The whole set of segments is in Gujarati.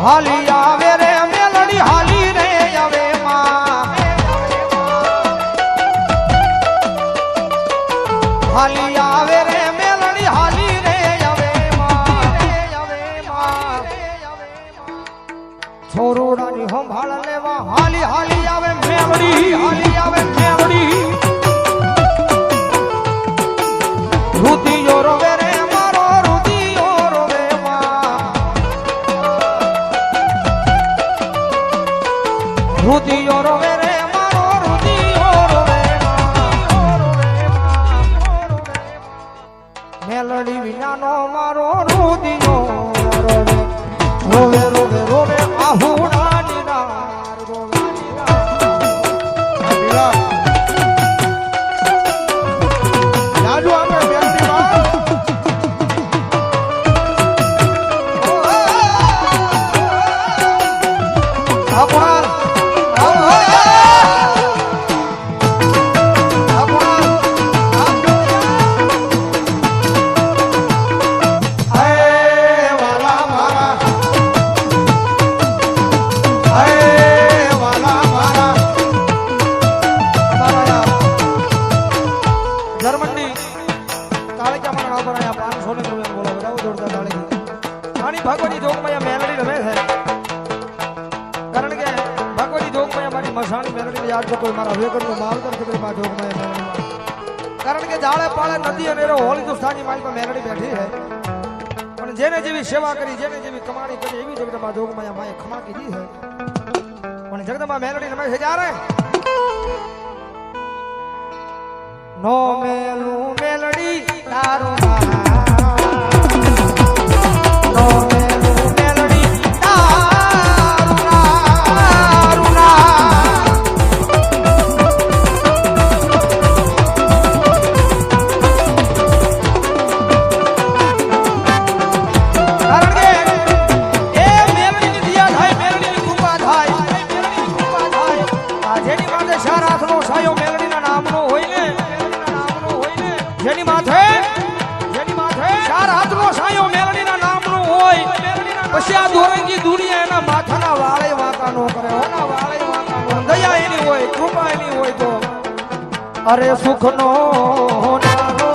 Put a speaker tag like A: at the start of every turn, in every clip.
A: હાલી આવે રે મેલડી હાલી રે આવે માં હાલી આવે રે મેલડી હાલી રે આવે માં છોરોડાની સંભાળ લેવા હાલી હાલી આવે મેલડી હાલી આવે મેલડી રુધિયો રોવે રે મારો રુધિયો રોવે માં રુધિયો રોવે રે મારો રુધિયો રોવે મેલડી વિનાનો મારો રુધિયો રોવે રોવે રોવે રોવે આહુડા નિરાર રોવે નિરાર રાજુ આપણે ભગવતી જોગમાં મેલડી રમે છે કારણ કે ભગવતી જોગમાં મારી મસાણી મેલડી યાદ છે કોઈ મારા વેગરનો માલકર છે માં જોગમાં મેલડી કારણ કે જાળે પાળે નદી અને હોળી તો સ્થાની મારી પર મેલડી બેઠી છે પણ જેને જેવી સેવા કરી જેને જેવી કમાણી કરી એવી જગદંબા જોગમાં માએ ખમા કીધી છે પણ જગદંબા મેલડી રમે છે જ્યારે નો મેલું મેલડી તારું દુનિયા એના માથાના વાળે વાંકા નો કરે ઓના વાળે વાંકા નો દયા એની હોય કૃપા એની હોય તો અરે સુખનો નાનો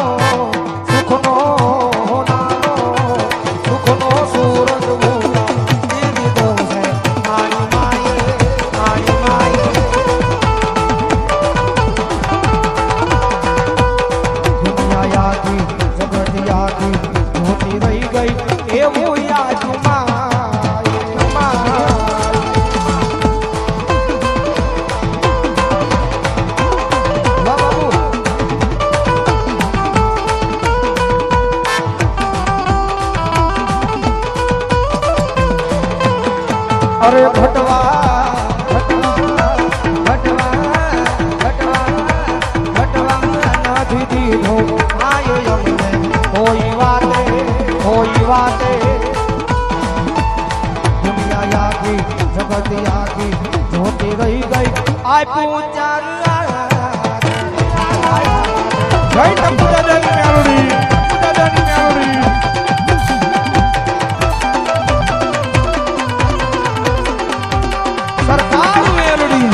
A: સુખનો નાનો સુખનો સૂરજ દીદી દો છે મારી માય દુનિયા યાદી જગત યાદી મોટી રહી ગઈ એવું યાદમાં અરે ભટવા નથી દીધો આયો અમને કોઈ વાતે દુનિયા યાદી જગત યાદી જોતી રહી ગઈ આપ્યું ચાર જય ટપુદાદાની મેલોડી સરકાર મેલડી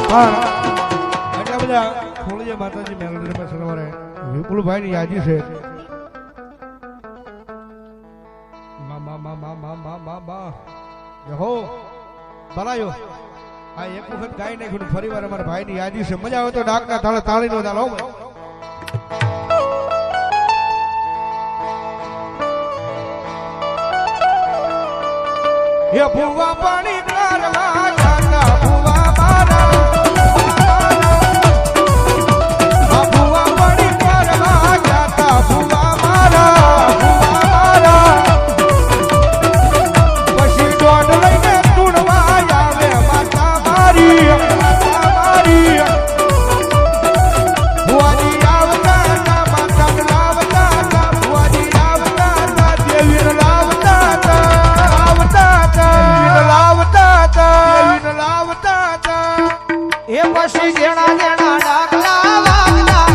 A: પણ એટલા બધા ખોલીએ માતાજી મેલડી રમે સવારે વિપુલભાઈ ની યાદી છે હો ભલાયો આ એક વખત ગાઈ નાખ્યું ફરી વાર અમારા ભાઈ ની યાદી છે મજા આવે તો ડાકના તાળે તાળી નો તાળ હો ये भुवा पानी कारवा जाता भुवा मारा भुवा पानी कारवा जाता भुवा मारा પછી દોડ લઈને તુણવા આવે માતા મારી ભુવાની આવતા ના માતા લાવતા ભુવાની આવતા દેવી લાવતા એ પછી જેણા જેણા ડાકલા વાગલા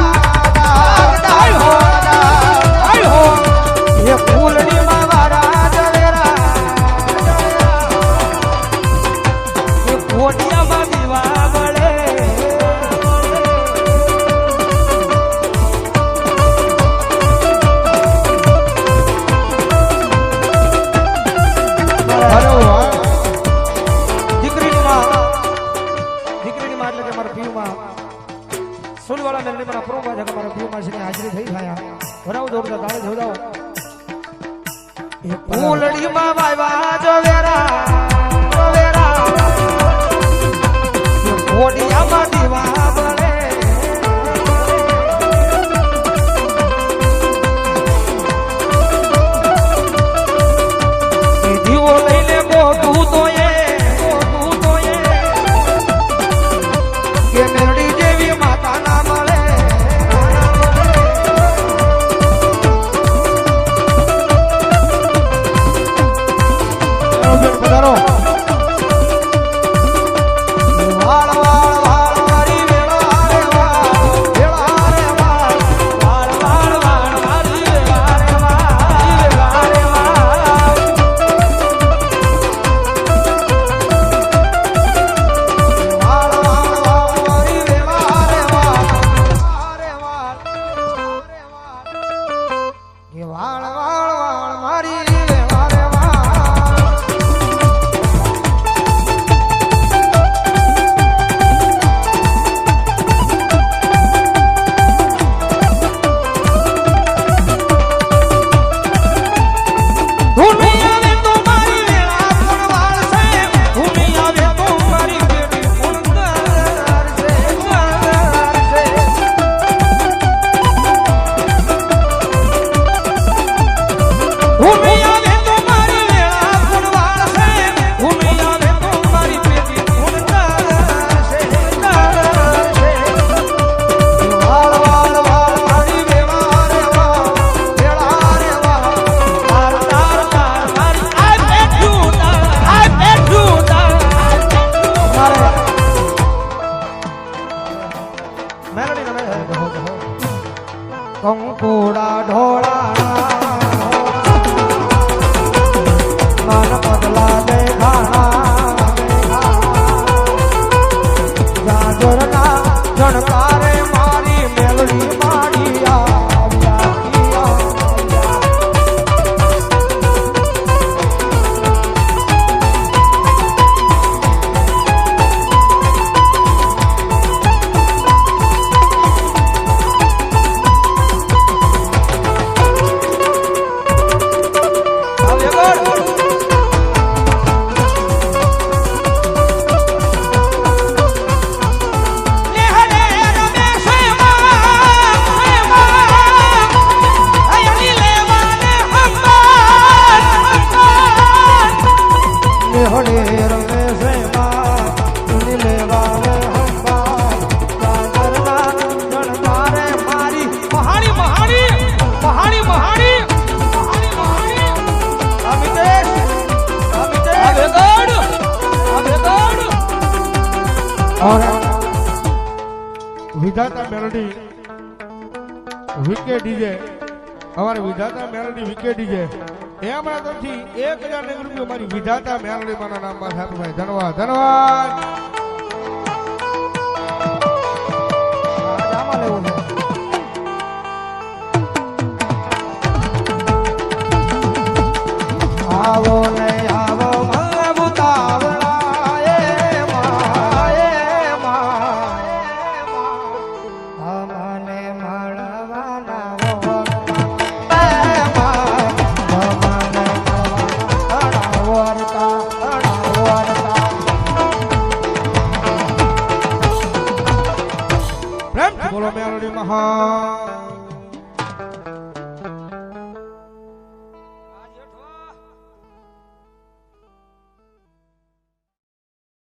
A: હોડે રમે છે માં લેવાવે હંબા સાગરના જણ મારે મારી મહાણી મહાણી મહાણી મહાણી મહાણી મહાણી અમિતેશ વિધાતા મેલોડી વિકે ડીજે અમારે વિધાતા મેલોડી વિકે ડીજે એ અમારા તરફથી 1000 રૂપિયા મારી વિધાતા મેલોડી માના નામમાં સાહેબ ભાઈ ધન્યવાદ ધન્યવાદ આમાં લેવું છે આવો ને આવો બોલો મેલોડી મહા